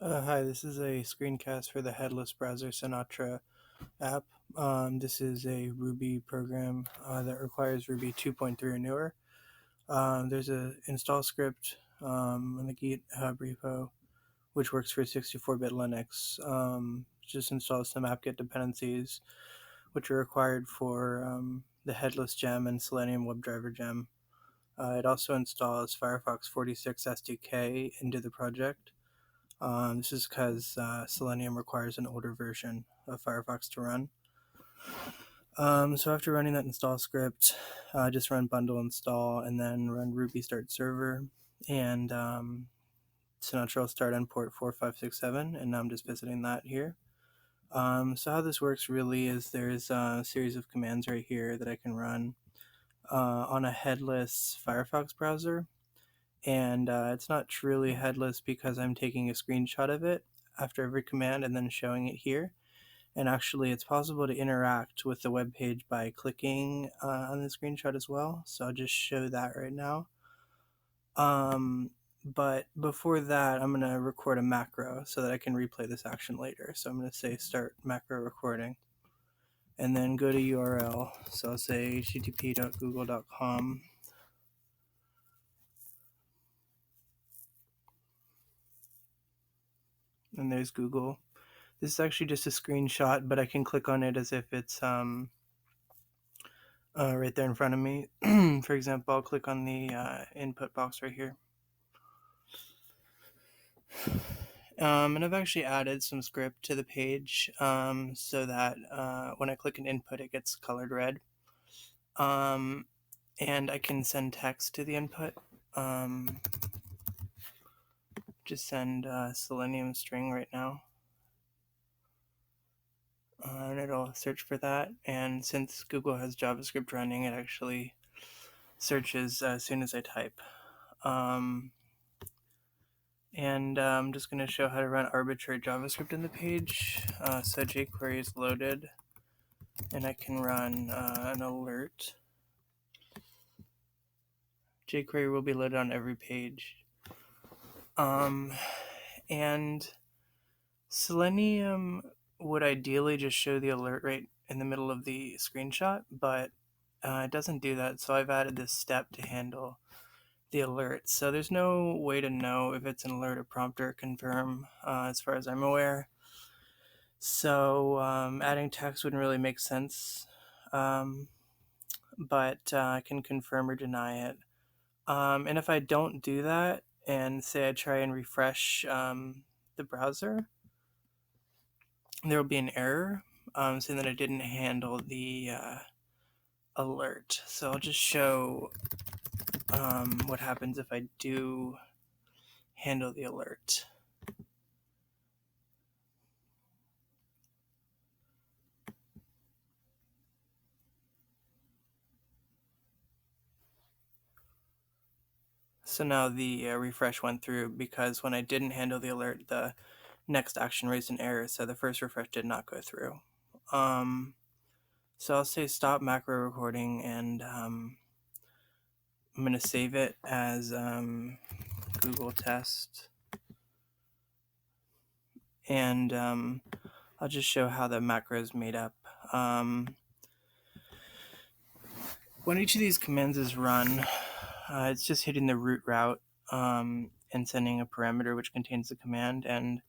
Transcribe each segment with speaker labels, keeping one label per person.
Speaker 1: Hi, this is a screencast for the headless browser Sinatra app. This is a Ruby program that requires Ruby 2.3 or newer. There's an install script in the GitHub repo, which works for 64-bit Linux. Just installs some apt-get dependencies, which are required for the headless gem and Selenium WebDriver gem. It also installs Firefox 46 SDK into the project. This is because Selenium requires an older version of Firefox to run. So after running that install script, just run bundle install and then run ruby start server and Sinatra will start on port 4567, and I'm just visiting that here. So how this works really is there's a series of commands right here that I can run on a headless Firefox browser. And it's not truly headless because I'm taking a screenshot of it after every command and then showing it here. And actually, it's possible to interact with the web page by clicking on the screenshot as well. So I'll just show that right now. But before that, I'm going to record a macro so that I can replay this action later. So I'm going to say start macro recording and then go to URL. So I'll say http.google.com. And there's Google. This is actually just a screenshot, but I can click on it as if it's right there in front of me. For example, I'll click on the input box right here. And I've actually added some script to the page so that when I click an input, it gets colored red. And I can send text to the input. Just send Selenium string right now. And it'll search for that. And since Google has JavaScript running, it actually searches as soon as I type. And I'm just going to show how to run arbitrary JavaScript in the page. So jQuery is loaded, and I can run an alert. jQuery will be loaded on every page. And Selenium would ideally just show the alert right in the middle of the screenshot, but it doesn't do that. So I've added this step to handle the alert. So there's no way to know if it's an alert, a prompt, or a confirm, as far as I'm aware. So adding text wouldn't really make sense, but I can confirm or deny it. And if I don't do that, and say I try and refresh the browser, there will be an error saying that I didn't handle the alert. So I'll just show what happens if I do handle the alert. So now the refresh went through because when I didn't handle the alert, the next action raised an error, so the first refresh did not go through. So I'll say stop macro recording, and I'm going to save it as Google test. And I'll just show how the macro is made up. When each of these commands is run, it's just hitting the root route and sending a parameter which contains the command, and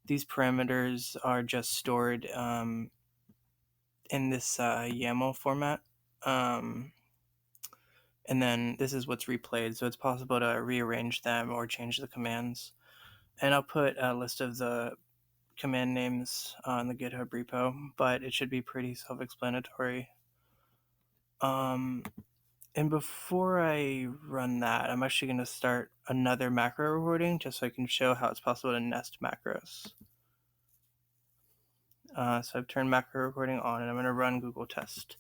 Speaker 1: these parameters are just stored in this YAML format. And then this is what's replayed, so it's possible to rearrange them or change the commands. And I'll put a list of the command names on the GitHub repo, but it should be pretty self-explanatory. And before I run that, I'm actually going to start another macro recording just so I can show how it's possible to nest macros. So I've turned macro recording on, and I'm going to run Google test.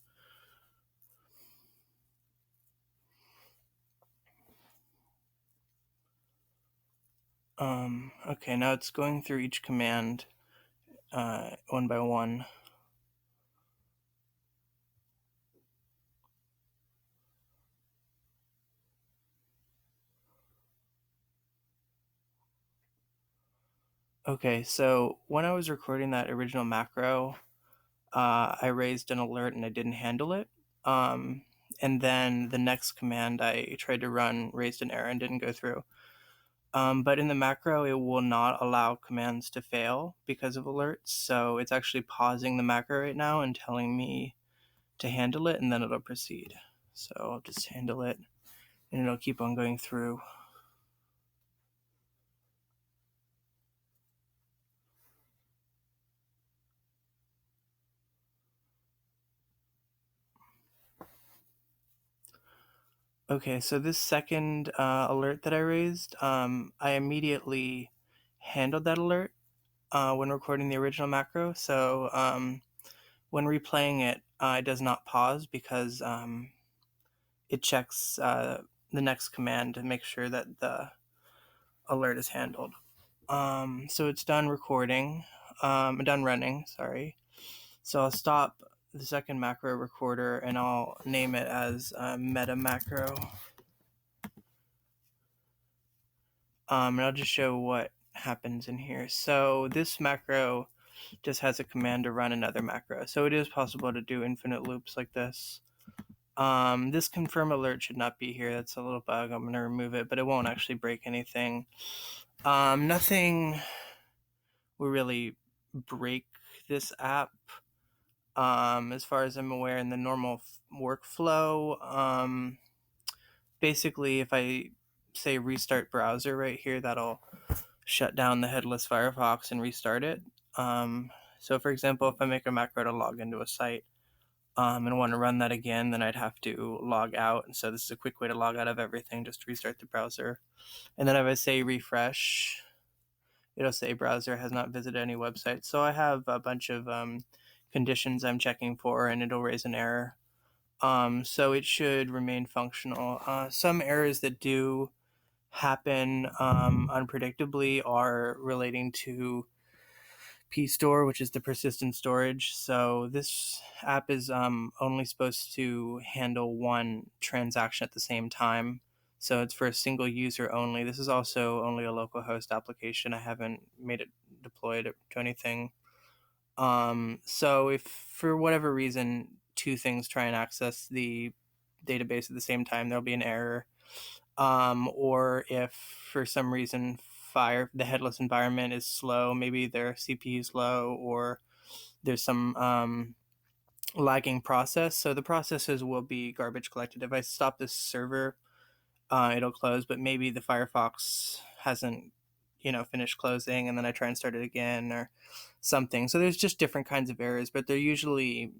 Speaker 1: Okay, now it's going through each command one by one. Okay, so when I was recording that original macro, I raised an alert and I didn't handle it. And then the next command I tried to run raised an error and didn't go through. But in the macro, it will not allow commands to fail because of alerts. So it's actually pausing the macro right now and telling me to handle it, and then it'll proceed. So I'll just handle it, and it'll keep on going through. Okay, so this second alert that I raised, I immediately handled that alert when recording the original macro. So when replaying it, it does not pause because it checks the next command to make sure that the alert is handled. So it's done recording, done running, sorry. So I'll stop the second macro recorder and I'll name it as meta macro. And I'll just show what happens in here. So this macro just has a command to run another macro. So it is possible to do infinite loops like this. This confirm alert should not be here. That's a little bug. I'm going to remove it, but it won't actually break anything. Nothing will really break this app. As far as I'm aware, in the normal workflow, basically, if I say restart browser right here, that'll shut down the headless Firefox and restart it. So, for example, if I make a macro to log into a site and want to run that again, then I'd have to log out. And so, this is a quick way to log out of everything, just restart the browser. And then if I say refresh, it'll say browser has not visited any website. So I have a bunch of conditions I'm checking for, and it'll raise an error. So it should remain functional. Some errors that do happen unpredictably are relating to pstore, which is the persistent storage. So this app is only supposed to handle one transaction at the same time. So it's for a single user only. This is also only a localhost application. I haven't made it deployed to anything. So if for whatever reason two things try and access the database at the same time, there'll be an error. Or if for some reason the headless environment is slow, maybe their CPU is low, or there's some lagging process. So the processes will be garbage collected. If I stop this server, it'll close, but maybe the Firefox hasn't finished closing, and then I try and start it again or something. So there's just different kinds of errors, but they're usually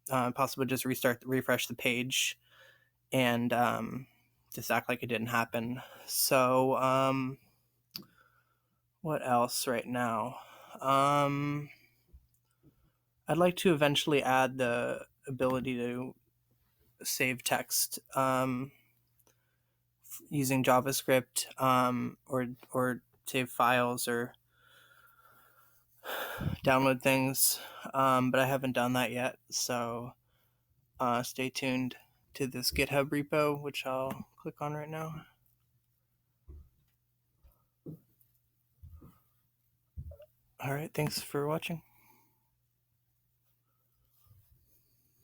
Speaker 1: possible to just refresh the page and just act like it didn't happen. So what else right now? I'd like to eventually add the ability to save text using JavaScript, or save files or download things, but I haven't done that yet. So stay tuned to this GitHub repo, which I'll click on right now. All right, thanks for watching.